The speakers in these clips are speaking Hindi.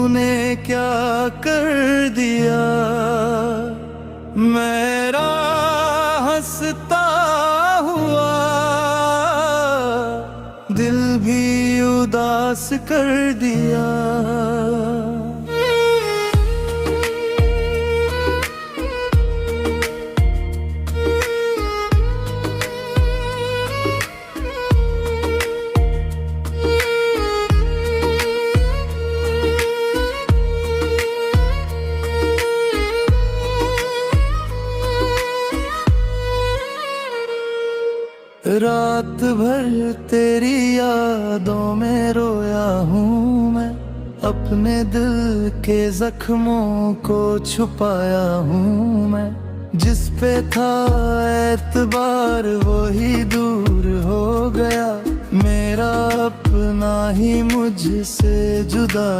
तूने क्या कर दिया। मेरा हंसता हुआ दिल भी उदास कर दिया। रात भर तेरी यादों में रोया हूँ मैं, अपने दिल के जख्मों को छुपाया हूँ मैं। जिस पे था एतबार वही दूर हो गया, मेरा अपना ही मुझसे जुदा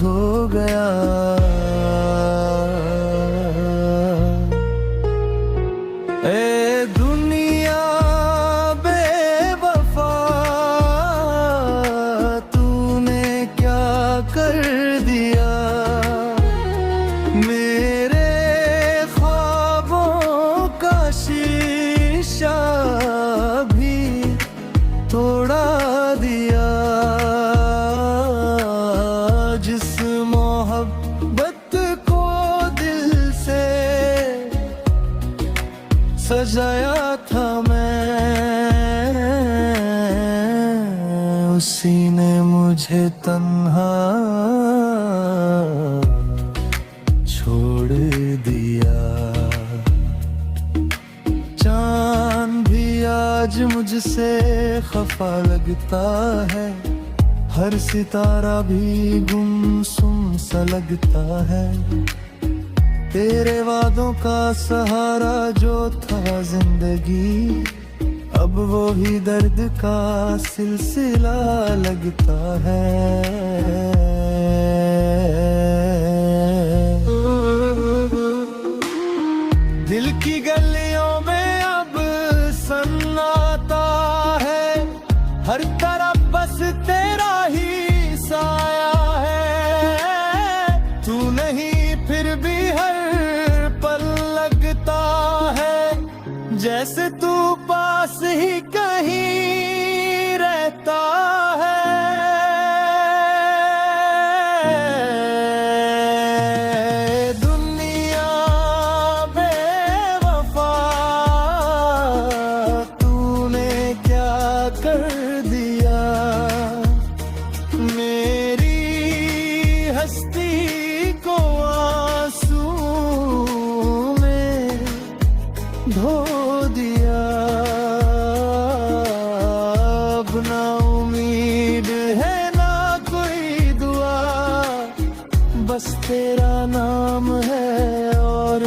हो गया। ए दुनिया कर दिया, मेरे ख्वाबों का शीशा भी तोड़ा दिया। जिस मोहब्बत को दिल से सजाया था मैं, उसी ने मुझे तन्हा छोड़ दिया। चांद भी आज मुझसे खफा लगता है, हर सितारा भी गुमसुम सा लगता है। तेरे वादों का सहारा जो था जिंदगी, अब वो ही दर्द का सिलसिला लगता है। दिल की गलियों में अब सन्नाटा है, हर तरफ बस तेरा ही साया है। तू नहीं फिर भी हर पल लगता है, जैसे तू पास ही कहीं रहता है। दुनिया बेवफा तूने क्या कर दिया, मेरी हस्ती को आंसू में धो दिया। अब ना उम्मीद है ना कोई दुआ, बस तेरा नाम है और